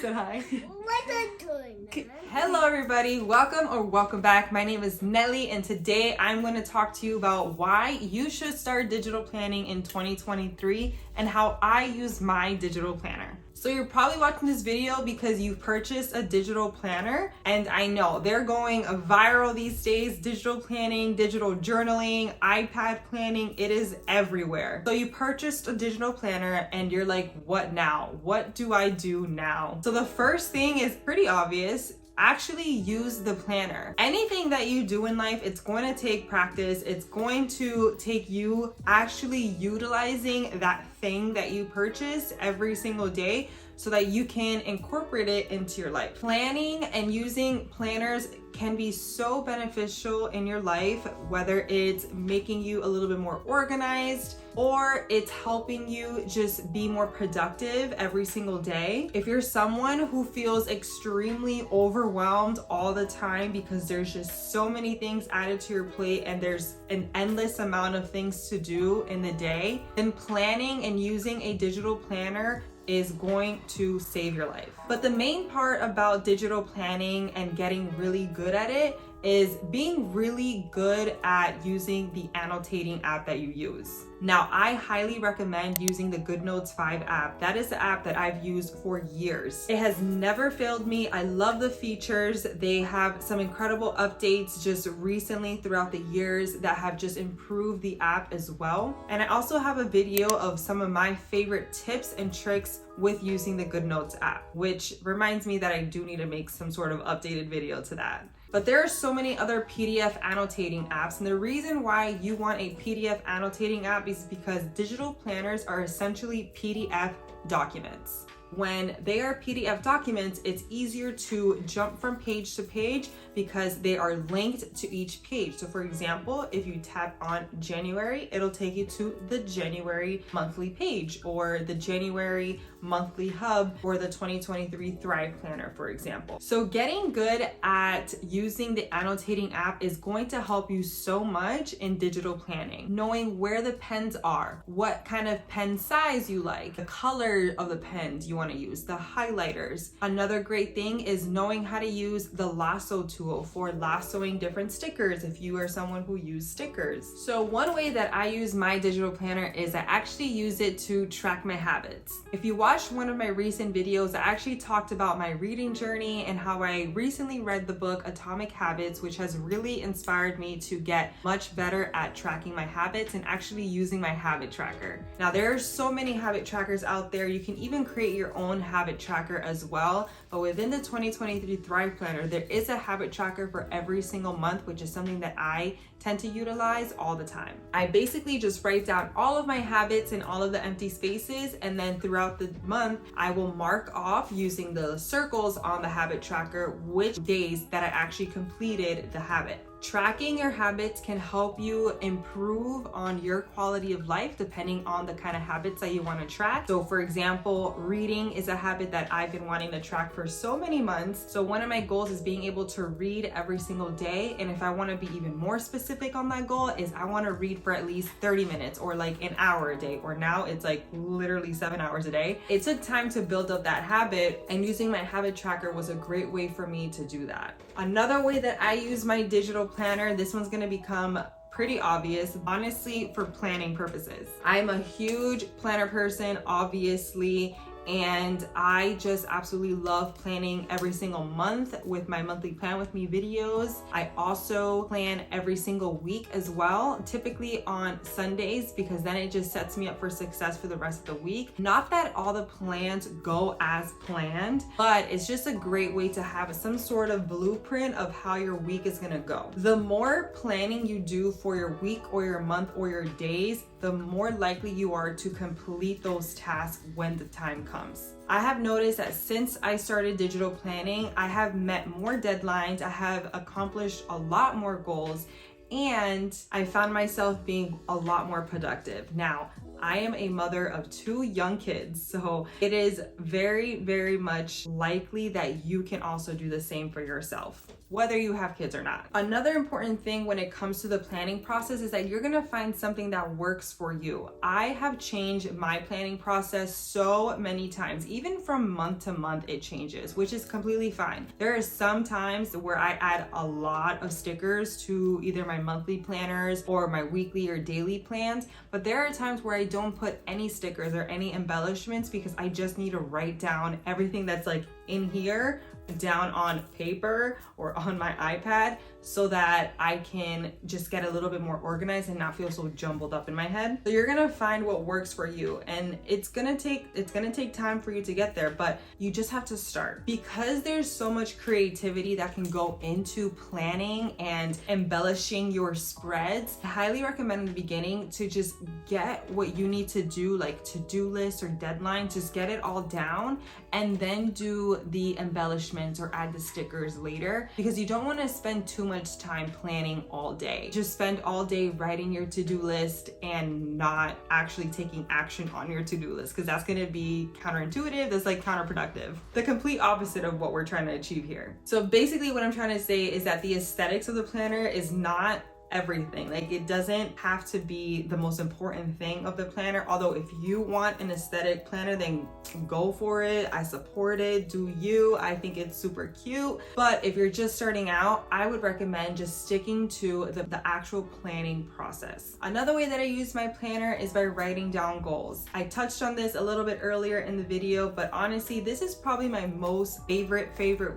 said hi. What are you doing? Hello everybody, welcome back. My name is Nelly and today I'm going to talk to you about why you should start digital planning in 2023 and how I use my digital planner. So you're probably watching this video because you purchased a digital planner, and I know they're going viral these days. Digital planning, digital journaling, iPad planning, it is everywhere. So you purchased a digital planner and you're like, what now? What do I do now? So the first thing is pretty obvious. Actually use the planner. Anything that you do in life, it's going to take practice. It's going to take you actually utilizing that thing that you purchase every single day so that you can incorporate it into your life. Planning and using planners can be so beneficial in your life, whether it's making you a little bit more organized or it's helping you just be more productive every single day. If you're someone who feels extremely overwhelmed all the time because there's just so many things added to your plate and there's an endless amount of things to do in the day, then planning and using a digital planner is going to save your life. But the main part about digital planning and getting really good at it is being really good at using the annotating app that you use. Now, I highly recommend using the GoodNotes 5 app. That is the app that I've used for years. It has never failed me. I love the features. They have some incredible updates just recently throughout the years that have just improved the app as well. And I also have a video of some of my favorite tips and tricks with using the GoodNotes app, which reminds me that I do need to make some sort of updated video to that. But there are so many other PDF annotating apps, and the reason why you want a PDF annotating app is because digital planners are essentially PDF documents. When they are PDF documents, it's easier to jump from page to page because they are linked to each page. So for example, if you tap on January, it'll take you to the January monthly page or the January monthly hub or the 2023 Thrive Planner, for example. So getting good at using the annotating app is going to help you so much in digital planning. Knowing where the pens are, what kind of pen size you like, the color of the pens you want to use, the highlighters. Another great thing is knowing how to use the lasso tool for lassoing different stickers if you are someone who uses stickers. So one way that I use my digital planner is I actually use it to track my habits. If you watched one of my recent videos, I actually talked about my reading journey and how I recently read the book Atomic Habits, which has really inspired me to get much better at tracking my habits and actually using my habit tracker. Now there are so many habit trackers out there. You can even create your own habit tracker as well, but within the 2023 Thrive Planner, there is a habit tracker for every single month, which is something that I tend to utilize all the time. I basically just write down all of my habits and all of the empty spaces, and then throughout the month, I will mark off using the circles on the habit tracker which days that I actually completed the habit. Tracking your habits can help you improve on your quality of life depending on the kind of habits that you want to track. So for example, reading is a habit that I've been wanting to track for so many months. So one of my goals is being able to read every single day. And if I want to be even more specific on that goal, is I want to read for at least 30 minutes or like an hour a day, or now it's like literally 7 hours a day. It took time to build up that habit, and using my habit tracker was a great way for me to do that. Another way that I use my digital planner, this one's going to become pretty obvious, honestly, for planning purposes. I'm a huge planner person, obviously, and I just absolutely love planning every single month with my monthly plan with me videos. I also plan every single week as well, typically on Sundays, because then it just sets me up for success for the rest of the week. Not that all the plans go as planned, but it's just a great way to have some sort of blueprint of how your week is gonna go. The more planning you do for your week or your month or your days, the more likely you are to complete those tasks when the time comes. I have noticed that since I started digital planning, I have met more deadlines, I have accomplished a lot more goals, and I found myself being a lot more productive. Now, I am a mother of 2 young kids, so it is very, very much likely that you can also do the same for yourself. whether you have kids or not. Another important thing when it comes to the planning process is that you're gonna find something that works for you. I have changed my planning process so many times, even from month to month it changes, which is completely fine. There are some times where I add a lot of stickers to either my monthly planners or my weekly or daily plans, but there are times where I don't put any stickers or any embellishments because I just need to write down everything that's like in here down on paper or on my iPad so that I can just get a little bit more organized and not feel so jumbled up in my head. So you're gonna find what works for you, and it's gonna take time for you to get there, but you just have to start. Because there's so much creativity that can go into planning and embellishing your spreads, I highly recommend in the beginning to just get what you need to do, like to-do lists or deadlines, just get it all down and then do the embellishments or add the stickers later, because you don't want to spend too much time planning all day. Just spend all day writing your to-do list and not actually taking action on your to-do list, because that's going to be counterintuitive. That's like counterproductive. The complete opposite of what we're trying to achieve here. So basically what I'm trying to say is that the aesthetics of the planner is not everything. Like, it doesn't have to be the most important thing of the planner. Although if you want an aesthetic planner, then go for it. I support it. Do you? I think it's super cute. But if you're just starting out, I would recommend just sticking to the actual planning process. Another way that I use my planner is by writing down goals. I touched on this a little bit earlier in the video, but honestly, this is probably my most favorite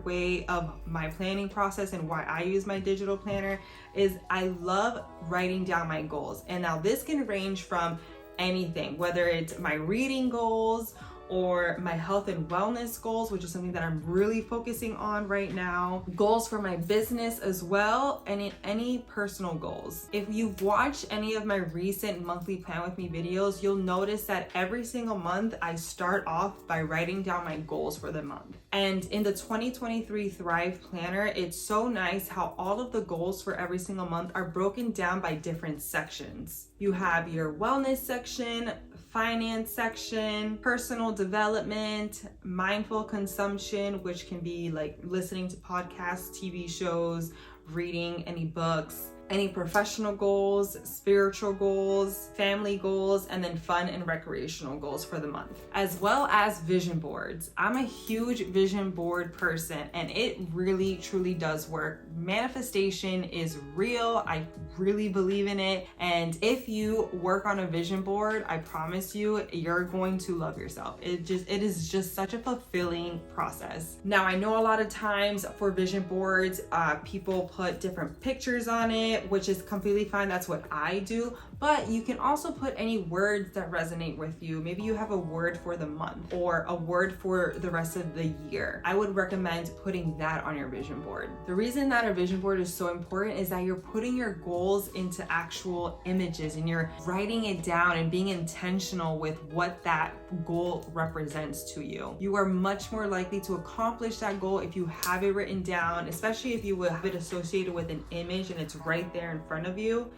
way of my planning process, and why I use my digital planner is I love writing down my goals. And now this can range from anything, whether it's my reading goals or my health and wellness goals, which is something that I'm really focusing on right now, goals for my business as well, and any personal goals. If you've watched any of my recent monthly plan with me videos, you'll notice that every single month I start off by writing down my goals for the month. And in the 2023 Thrive Planner, it's so nice how all of the goals for every single month are broken down by different sections. You have your wellness section, finance section, personal development, mindful consumption, which can be like listening to podcasts, TV shows, reading any books, any professional goals, spiritual goals, family goals, and then fun and recreational goals for the month, as well as vision boards. I'm a huge vision board person, and it really truly does work. Manifestation is real. I really believe in it. And if you work on a vision board, I promise you, you're going to love yourself. It is just such a fulfilling process. Now, I know a lot of times for vision boards, people put different pictures on it, which is completely fine. That's what I do. But you can also put any words that resonate with you. Maybe you have a word for the month or a word for the rest of the year. I would recommend putting that on your vision board. The reason that a vision board is so important is that you're putting your goals into actual images, and you're writing it down and being intentional with what that goal represents to you. You are much more likely to accomplish that goal if you have it written down, especially if you would have it associated with an image and it's right there in front of you.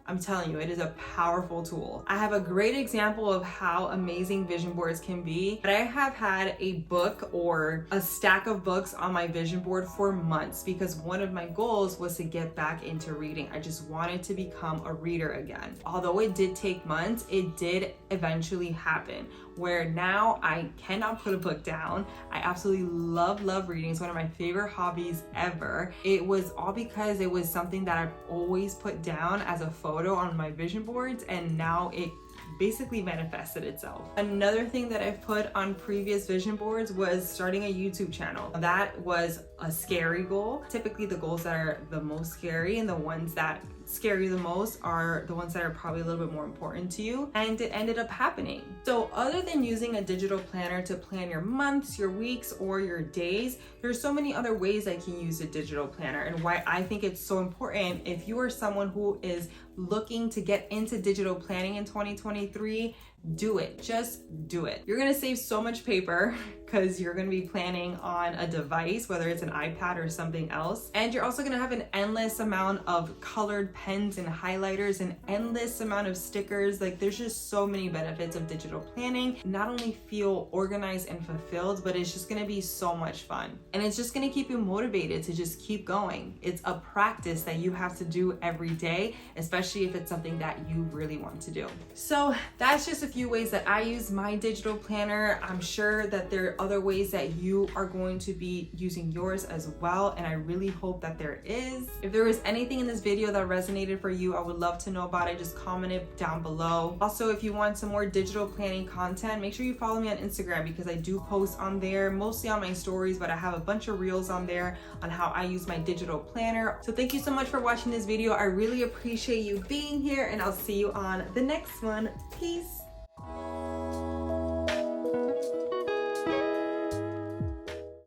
I'm telling you, it is a powerful tool. I have a great example of how amazing vision boards can be. But I have had a book or a stack of books on my vision board for months, because one of my goals was to get back into reading. I just wanted to become a reader again. Although it did take months, it did eventually happen, where now I cannot put a book down. I absolutely love reading. It's one of my favorite hobbies ever. It was all because it was something that I've always put down as a photo on my vision boards, and now it basically manifested itself. Another thing that I've put on previous vision boards was starting a YouTube channel. That was a scary goal. Typically the goals that are the most scary and the ones that scare you the most are the ones that are probably a little bit more important to you, and it ended up happening. So other than using a digital planner to plan your months, your weeks, or your days, there's so many other ways I can use a digital planner, and why I think it's so important if you are someone who is looking to get into digital planning in 2023, do it. Just do it. You're gonna save so much paper because you're gonna be planning on a device, whether it's an iPad or something else. And you're also gonna have an endless amount of colored pens and highlighters, an endless amount of stickers. Like, there's just so many benefits of digital planning. Not only feel organized and fulfilled, but it's just gonna be so much fun. And it's just gonna keep you motivated to just keep going. It's a practice that you have to do every day, especially if it's something that you really want to do. So that's just a few ways that I use my digital planner. I'm sure that there are other ways that you are going to be using yours as well, and I really hope that there is. If there was anything in this video that resonated for you, I would love to know about it. Just comment it down below. Also, if you want some more digital planning content, make sure you follow me on Instagram because I do post on there, mostly on my stories, but I have a bunch of reels on there on how I use my digital planner. So thank you so much for watching this video. I really appreciate you being here, and I'll see you on the next one. Peace.